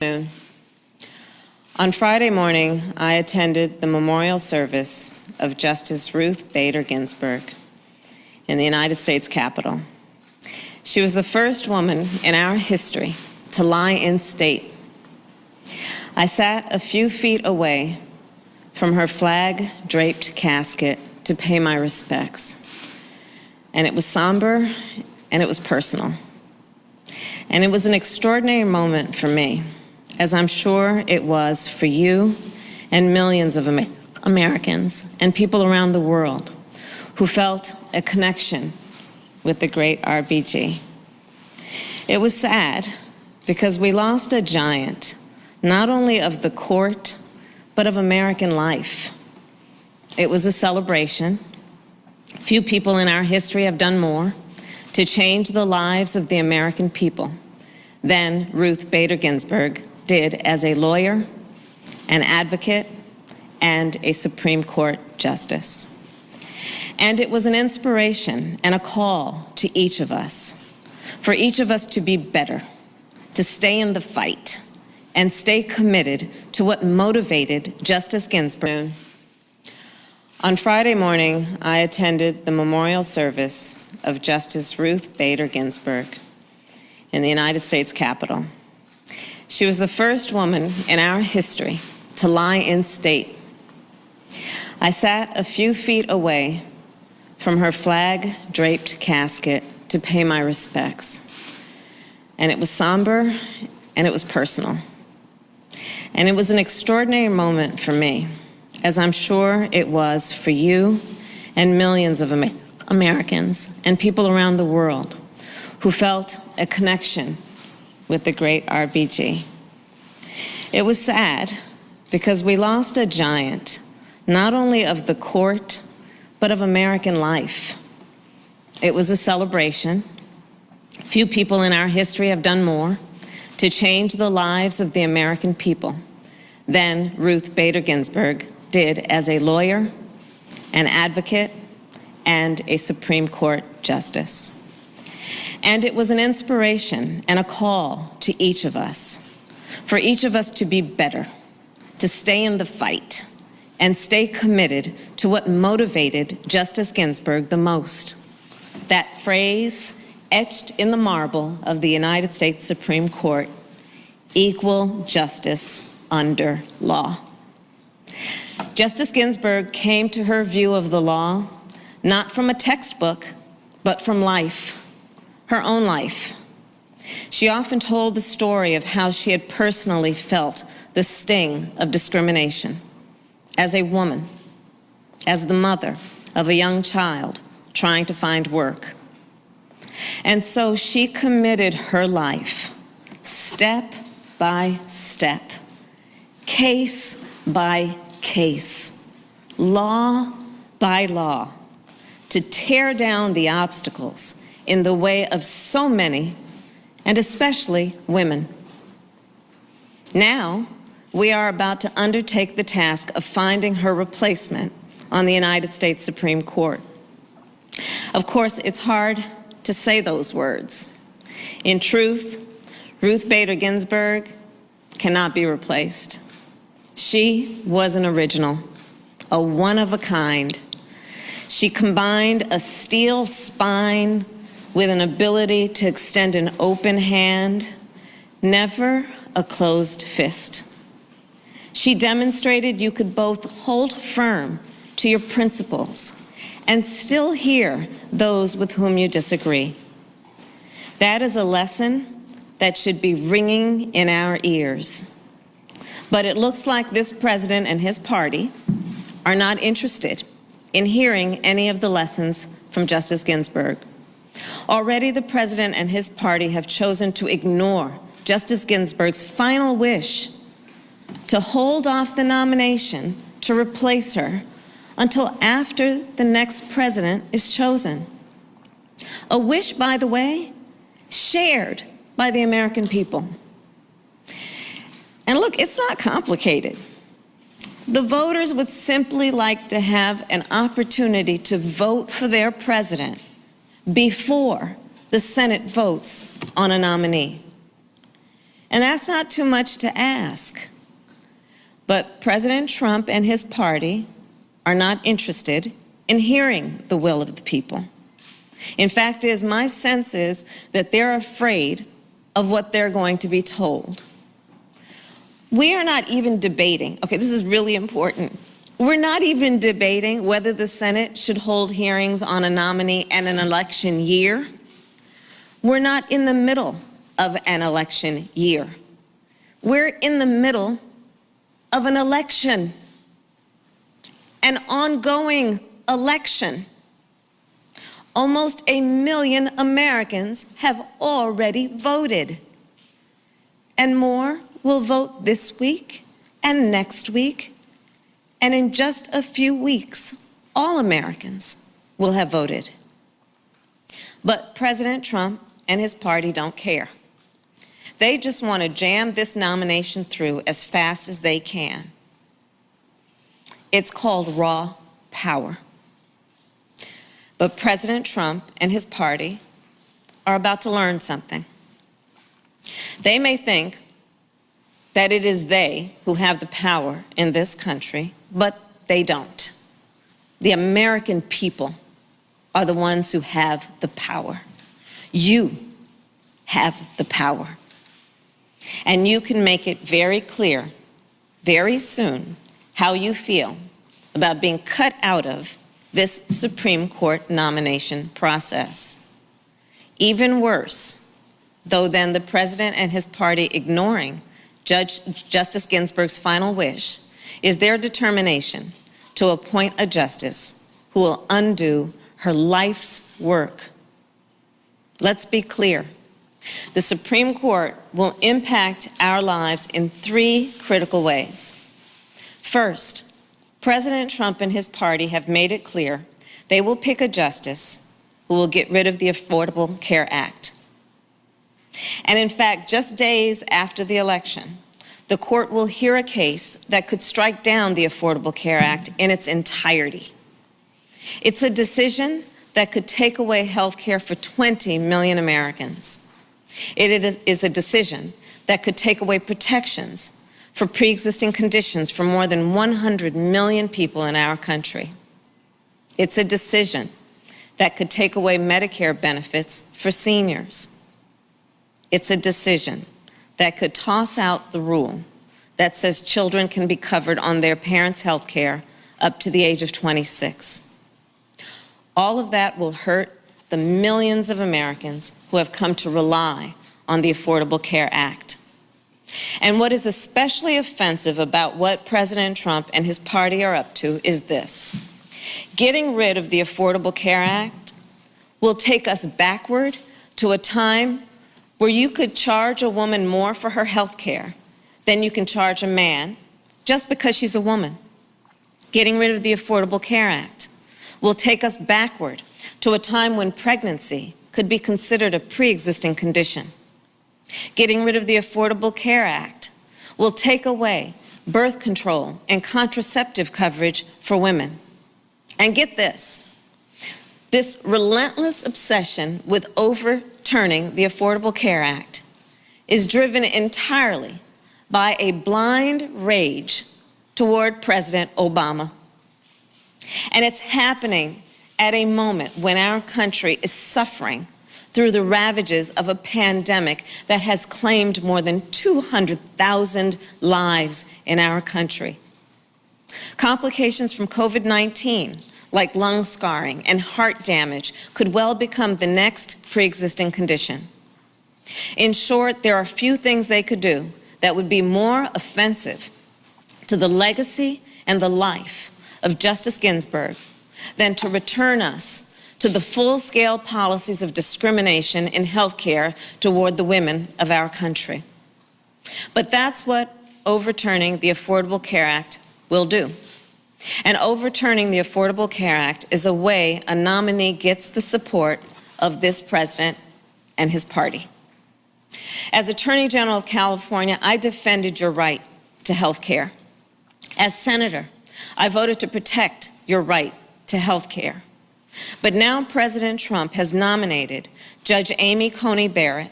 On Friday morning, I attended the memorial service of Justice Ruth Bader Ginsburg in the United States Capitol. She was the first woman in our history to lie in state. I sat a few feet away from her flag-draped casket to pay my respects. And it was somber, and it was personal. And it was an extraordinary moment for me, as I'm sure it was for you and millions of Americans and people around the world who felt a connection with the great RBG. It was sad because we lost a giant, not only of the court, but of American life. It was a celebration. Few people in our history have done more to change the lives of the American people than Ruth Bader Ginsburg did as a lawyer, an advocate, and a Supreme Court justice. And it was an inspiration and a call to each of us, for each of us to be better, to stay in the fight, and stay committed to what motivated Justice Ginsburg. On Friday morning, I attended the memorial service of Justice Ruth Bader Ginsburg in the United States Capitol. She was the first woman in our history to lie in state. I sat a few feet away from her flag-draped casket to pay my respects. And it was somber, and it was personal. And it was an extraordinary moment for me, as I'm sure it was for you and millions of Americans and people around the world who felt a connection with the great RBG. It was sad because we lost a giant, not only of the court, but of American life. It was a celebration. Few people in our history have done more to change the lives of the American people than Ruth Bader Ginsburg did as a lawyer, an advocate, and a Supreme Court justice. And it was an inspiration and a call to each of us, for each of us to be better, to stay in the fight, and stay committed to what motivated Justice Ginsburg the most. That phrase etched in the marble of the United States Supreme Court, equal justice under law. Justice Ginsburg came to her view of the law not from a textbook, but from life. Her own life. She often told the story of how she had personally felt the sting of discrimination as a woman, as the mother of a young child trying to find work. And so she committed her life, step by step, case by case, law by law, to tear down the obstacles in the way of so many, and especially women. Now, we are about to undertake the task of finding her replacement on the United States Supreme Court. Of course, it's hard to say those words. In truth, Ruth Bader Ginsburg cannot be replaced. She was an original, a one-of-a-kind. She combined a steel spine with an ability to extend an open hand, never a closed fist. She demonstrated you could both hold firm to your principles and still hear those with whom you disagree. That is a lesson that should be ringing in our ears. But it looks like this president and his party are not interested in hearing any of the lessons from Justice Ginsburg. Already the president and his party have chosen to ignore Justice Ginsburg's final wish to hold off the nomination to replace her until after the next president is chosen. A wish, by the way, shared by the American people. And look, it's not complicated. The voters would simply like to have an opportunity to vote for their president before the Senate votes on a nominee. And that's not too much to ask. But President Trump and his party are not interested in hearing the will of the people. In fact, my sense is that they're afraid of what they're going to be told. We are not even debating, okay, this is really important. We're not even debating whether the Senate should hold hearings on a nominee and an election year. We're not in the middle of an election year. We're in the middle of an election, an ongoing election. Almost 1 million Americans have already voted, and more will vote this week and next week, and in just a few weeks, all Americans will have voted. But President Trump and his party don't care. They just want to jam this nomination through as fast as they can. It's called raw power. But President Trump and his party are about to learn something. They may think that it is they who have the power in this country, but they don't. The American people are the ones who have the power. You have the power. And you can make it very clear, very soon, how you feel about being cut out of this Supreme Court nomination process. Even worse, though, than the president and his party ignoring Justice Ginsburg's final wish, is their determination to appoint a justice who will undo her life's work. Let's be clear. The Supreme Court will impact our lives in 3 critical ways. First, President Trump and his party have made it clear they will pick a justice who will get rid of the Affordable Care Act. And in fact, just days after the election, the court will hear a case that could strike down the Affordable Care Act in its entirety. It's a decision that could take away health care for 20 million Americans. It is a decision that could take away protections for pre-existing conditions for more than 100 million people in our country. It's a decision that could take away Medicare benefits for seniors. It's a decision that could toss out the rule that says children can be covered on their parents' health care up to the age of 26. All of that will hurt the millions of Americans who have come to rely on the Affordable Care Act. And what is especially offensive about what President Trump and his party are up to is this. Getting rid of the Affordable Care Act will take us backward to a time where you could charge a woman more for her health care than you can charge a man just because she's a woman. Getting rid of the Affordable Care Act will take us backward to a time when pregnancy could be considered a pre-existing condition. Getting rid of the Affordable Care Act will take away birth control and contraceptive coverage for women. And get this relentless obsession with overturning the Affordable Care Act is driven entirely by a blind rage toward President Obama. And it's happening at a moment when our country is suffering through the ravages of a pandemic that has claimed more than 200,000 lives in our country. Complications from COVID-19, like lung scarring and heart damage, could well become the next pre-existing condition. In short, there are few things they could do that would be more offensive to the legacy and the life of Justice Ginsburg than to return us to the full-scale policies of discrimination in health care toward the women of our country. But that's what overturning the Affordable Care Act will do. And overturning the Affordable Care Act is a way a nominee gets the support of this president and his party. As Attorney General of California, I defended your right to health care. As senator, I voted to protect your right to health care. But now President Trump has nominated Judge Amy Coney Barrett,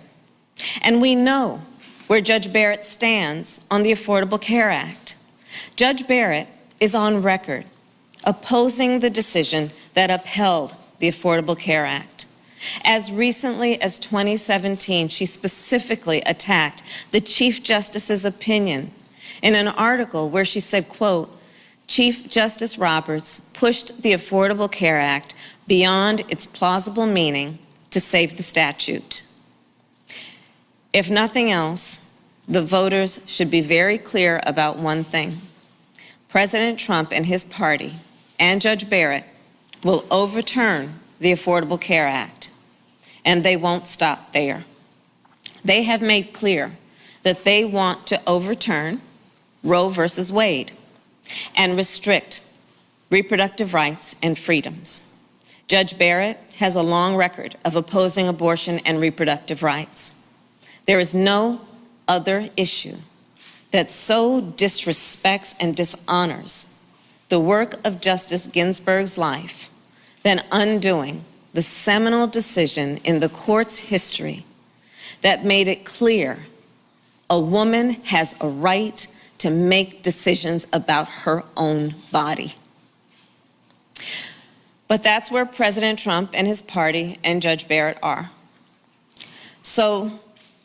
and we know where Judge Barrett stands on the Affordable Care Act. Judge Barrett is on record opposing the decision that upheld the Affordable Care Act. As recently as 2017, she specifically attacked the Chief Justice's opinion in an article where she said, quote, Chief Justice Roberts pushed the Affordable Care Act beyond its plausible meaning to save the statute. If nothing else, the voters should be very clear about one thing. President Trump and his party and Judge Barrett will overturn the Affordable Care Act, and they won't stop there. They have made clear that they want to overturn Roe versus Wade and restrict reproductive rights and freedoms. Judge Barrett has a long record of opposing abortion and reproductive rights. There is no other issue that so disrespects and dishonors the work of Justice Ginsburg's life than undoing the seminal decision in the court's history that made it clear a woman has a right to make decisions about her own body. But that's where President Trump and his party and Judge Barrett are. So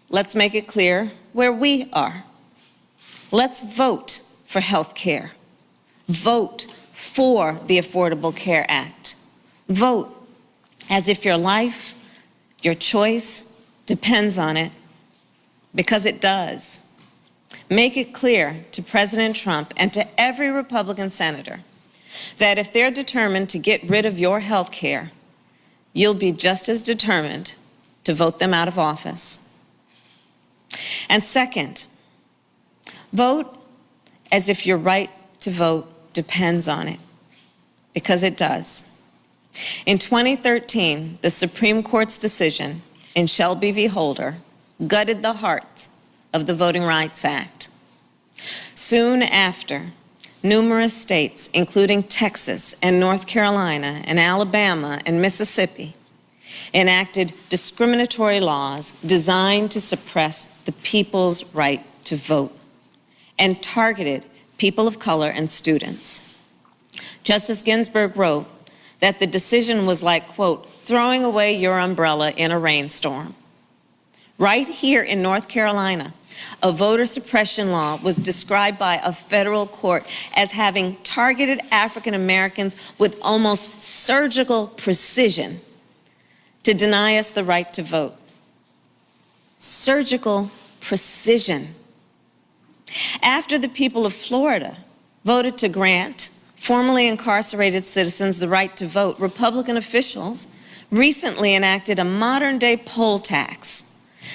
let's make it clear where we are. Let's vote for health care. Vote for the Affordable Care Act. Vote as if your life, your choice, depends on it, because it does. Make it clear to President Trump and to every Republican senator that if they're determined to get rid of your health care, you'll be just as determined to vote them out of office. And second, vote as if your right to vote depends on it, because it does. In 2013, the Supreme Court's decision in Shelby v. Holder gutted the heart of the Voting Rights Act. Soon after, numerous states, including Texas and North Carolina and Alabama and Mississippi, enacted discriminatory laws designed to suppress the people's right to vote and targeted people of color and students. Justice Ginsburg wrote that the decision was like, quote, throwing away your umbrella in a rainstorm. Right here in North Carolina, a voter suppression law was described by a federal court as having targeted African Americans with almost surgical precision to deny us the right to vote. Surgical precision. After the people of Florida voted to grant formerly incarcerated citizens the right to vote, Republican officials recently enacted a modern-day poll tax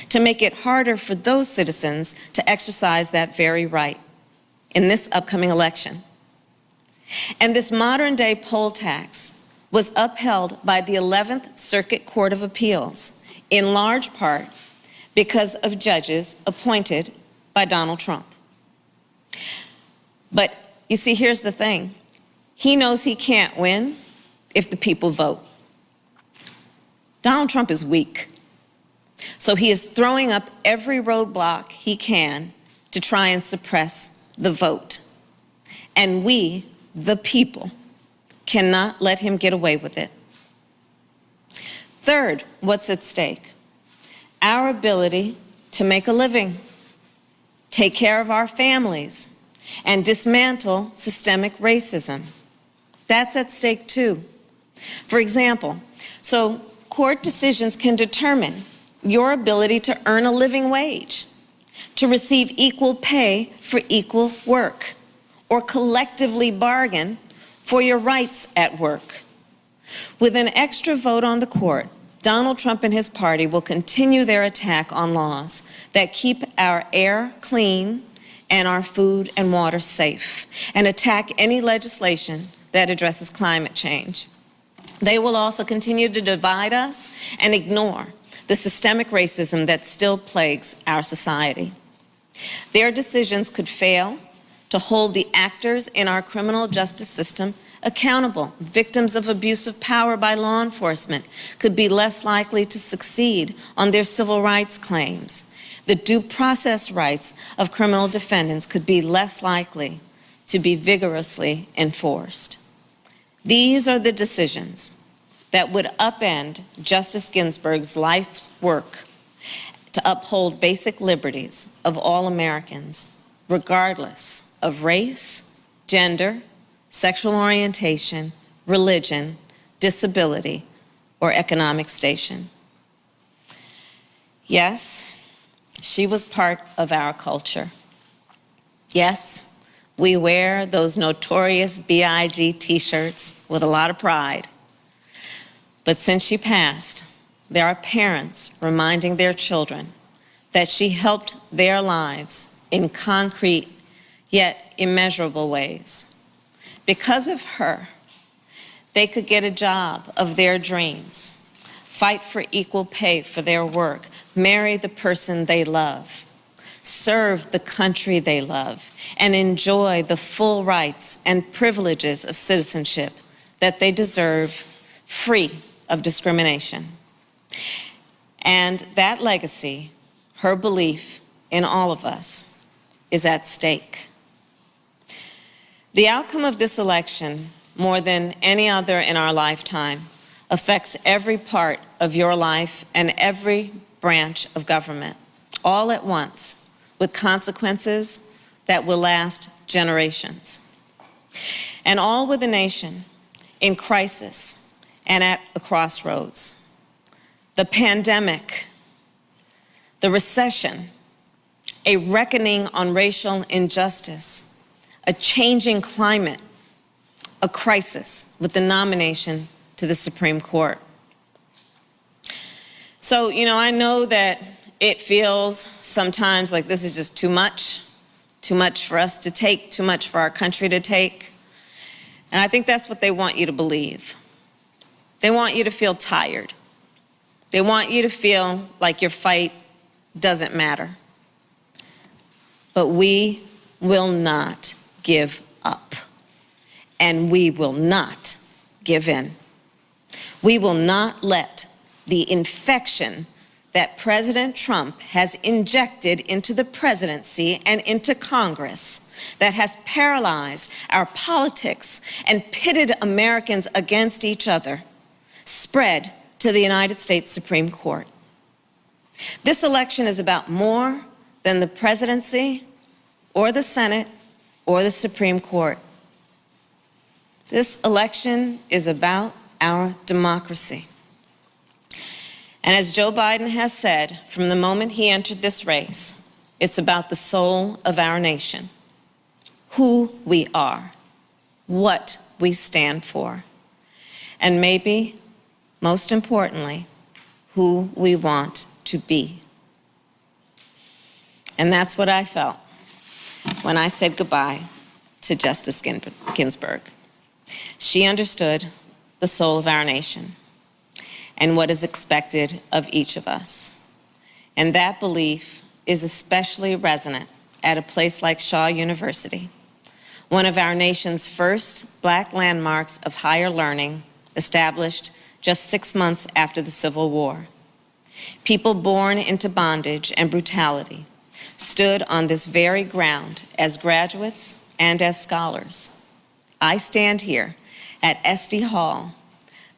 to make it harder for those citizens to exercise that very right in this upcoming election. And this modern-day poll tax was upheld by the 11th Circuit Court of Appeals, in large part because of judges appointed by Donald Trump. But you see, here's the thing. He knows he can't win if the people vote. Donald Trump is weak. So he is throwing up every roadblock he can to try and suppress the vote. And we, the people, cannot let him get away with it. Third, what's at stake? Our ability to make a living, take care of our families, and dismantle systemic racism. That's at stake too. For example, so court decisions can determine your ability to earn a living wage, to receive equal pay for equal work, or collectively bargain for your rights at work. With an extra vote on the court, Donald Trump and his party will continue their attack on laws that keep our air clean and our food and water safe, and attack any legislation that addresses climate change. They will also continue to divide us and ignore the systemic racism that still plagues our society. Their decisions could fail to hold the actors in our criminal justice system accountable. Victims of abuse of power by law enforcement could be less likely to succeed on their civil rights claims. the due process rights of criminal defendants could be less likely to be vigorously enforced. These are the decisions that would upend Justice Ginsburg's life's work to uphold basic liberties of all Americans, regardless of race, gender, sexual orientation, religion, disability, or economic station. Yes, she was part of our culture. Yes, we wear those notorious BIG t-shirts with a lot of pride. But since she passed, there are parents reminding their children that she helped their lives in concrete yet immeasurable ways. Because of her, they could get a job of their dreams, fight for equal pay for their work, marry the person they love, serve the country they love, and enjoy the full rights and privileges of citizenship that they deserve, free of discrimination. And that legacy, her belief in all of us, is at stake. The outcome of this election, more than any other in our lifetime, affects every part of your life and every branch of government, all at once, with consequences that will last generations. And all with a nation in crisis and at a crossroads. The pandemic, the recession, a reckoning on racial injustice, a changing climate, a crisis with the nomination to the Supreme Court. So, I know that it feels sometimes like this is just too much for us to take, too much for our country to take. And I think that's what they want you to believe. They want you to feel tired. They want you to feel like your fight doesn't matter. But we will not give up. And we will not give in. We will not let the infection that President Trump has injected into the presidency and into Congress, that has paralyzed our politics and pitted Americans against each other, spread to the United States Supreme Court. This election is about more than the presidency or the Senate or the Supreme Court. This election is about our democracy. And as Joe Biden has said from the moment he entered this race, it's about the soul of our nation, who we are, what we stand for, and maybe, most importantly, who we want to be. And that's what I felt when I said goodbye to Justice Ginsburg. She understood the soul of our nation and what is expected of each of us. And that belief is especially resonant at a place like Shaw University, one of our nation's first Black landmarks of higher learning, established just 6 months after the Civil War. People born into bondage and brutality stood on this very ground as graduates and as scholars. I stand here at Esty Hall,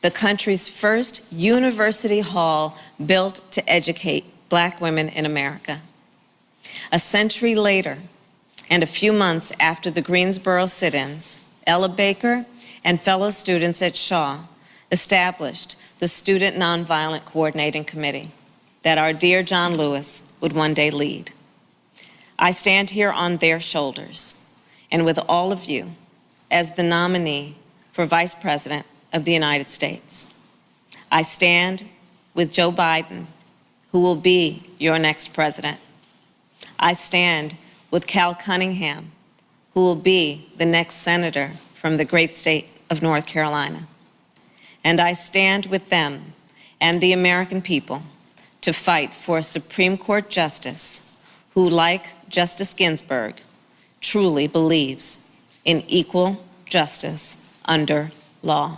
the country's first university hall built to educate Black women in America. A century later, and a few months after the Greensboro sit-ins, Ella Baker and fellow students at Shaw established the Student Nonviolent Coordinating Committee that our dear John Lewis would one day lead. I stand here on their shoulders and with all of you as the nominee for Vice President of the United States. I stand with Joe Biden, who will be your next president. I stand with Cal Cunningham, who will be the next senator from the great state of North Carolina. And I stand with them and the American people to fight for a Supreme Court justice who, like Justice Ginsburg, truly believes in equal justice under law.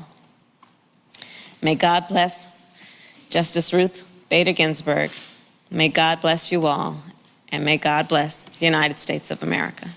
May God bless Justice Ruth Bader Ginsburg. May God bless you all. and may God bless the United States of America.